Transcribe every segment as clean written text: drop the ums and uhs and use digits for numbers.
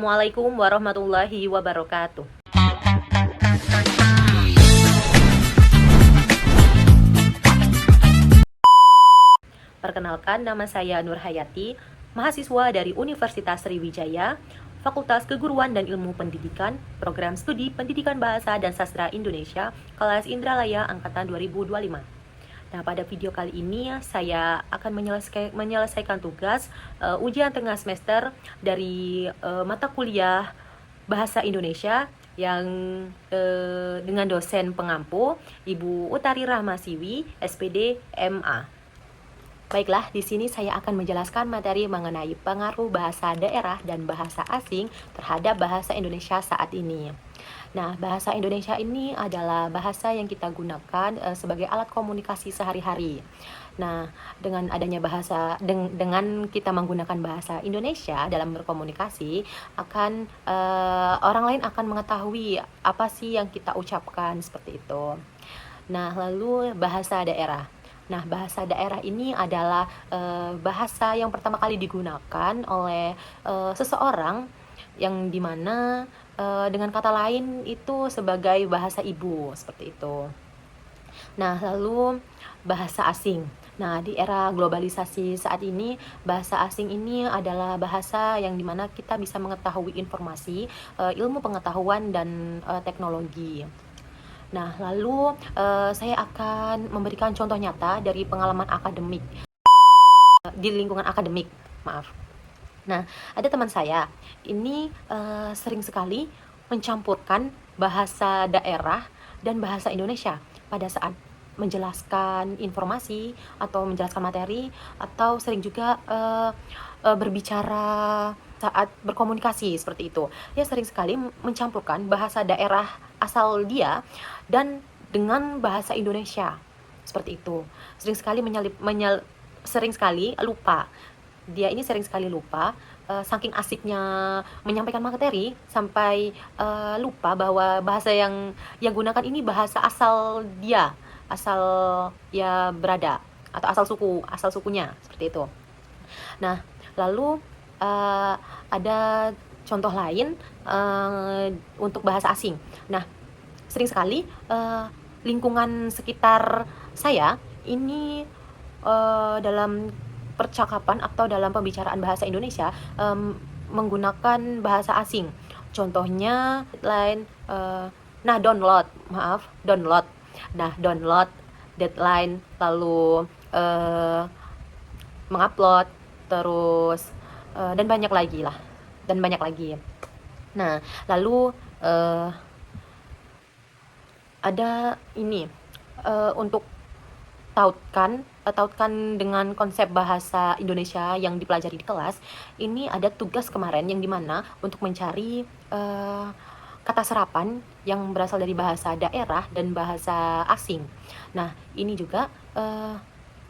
Assalamualaikum warahmatullahi wabarakatuh. Perkenalkan, nama saya Nur Hayati, mahasiswa dari Universitas Sriwijaya, Fakultas Keguruan dan Ilmu Pendidikan, Program Studi Pendidikan Bahasa dan Sastra Indonesia, kelas Indralaya Angkatan 2025. Nah, pada video kali ini saya akan menyelesaikan tugas ujian tengah semester dari mata kuliah Bahasa Indonesia yang dengan dosen pengampu Ibu Utari Rahmasiwi, SPD, MA. Baiklah, di sini saya akan menjelaskan materi mengenai pengaruh bahasa daerah dan bahasa asing terhadap bahasa Indonesia saat ini. Nah, bahasa Indonesia ini adalah bahasa yang kita gunakan sebagai alat komunikasi sehari-hari. Nah, dengan adanya dengan kita menggunakan bahasa Indonesia dalam berkomunikasi, orang lain akan mengetahui apa sih yang kita ucapkan seperti itu. Nah, lalu bahasa daerah. Nah, bahasa daerah ini adalah bahasa yang pertama kali digunakan oleh seseorang yang dimana dengan kata lain itu sebagai bahasa ibu, seperti itu. Nah, lalu bahasa asing. Nah, di era globalisasi saat ini, bahasa asing ini adalah bahasa yang dimana kita bisa mengetahui informasi, ilmu pengetahuan, dan teknologi. Nah, lalu saya akan memberikan contoh nyata dari pengalaman akademik, di lingkungan akademik, maaf. Nah, ada teman saya, ini sering sekali mencampurkan bahasa daerah dan bahasa Indonesia pada saat menjelaskan informasi atau menjelaskan materi, atau sering juga berbicara saat berkomunikasi seperti itu. Dia sering sekali mencampurkan bahasa daerah asal dia dan dengan bahasa Indonesia seperti itu. Sering sekali lupa. Dia ini sering sekali lupa, saking asiknya menyampaikan materi sampai lupa bahwa bahasa yang gunakan ini bahasa asal dia, asal ya berada, atau asal sukunya seperti itu. Nah, lalu ada contoh lain untuk bahasa asing. Nah, sering sekali lingkungan sekitar saya ini dalam percakapan atau dalam pembicaraan bahasa Indonesia menggunakan bahasa asing. Contohnya lain download. Nah, download, deadline, lalu mengupload, terus dan banyak lagi. Nah, lalu ada ini untuk tautkan dengan konsep bahasa Indonesia yang dipelajari di kelas. Ini ada tugas kemarin yang dimana untuk mencari kata serapan yang berasal dari bahasa daerah dan bahasa asing. Nah, ini juga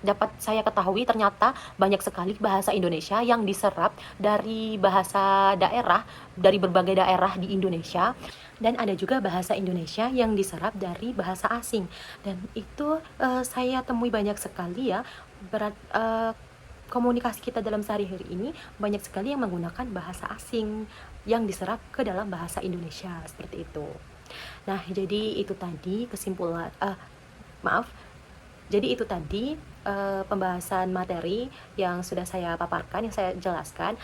dapat saya ketahui ternyata banyak sekali bahasa Indonesia yang diserap dari bahasa daerah, dari berbagai daerah di Indonesia, dan ada juga bahasa Indonesia yang diserap dari bahasa asing. Dan itu saya temui banyak sekali ya, komunikasi kita dalam sehari-hari ini banyak sekali yang menggunakan bahasa asing yang diserap ke dalam bahasa Indonesia seperti itu. Nah, jadi itu tadi pembahasan materi yang sudah saya paparkan, yang saya jelaskan.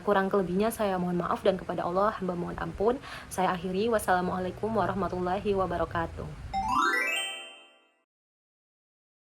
Kurang kelebihnya saya mohon maaf, dan kepada Allah hamba mohon ampun. Saya akhiri, wassalamualaikum warahmatullahi wabarakatuh.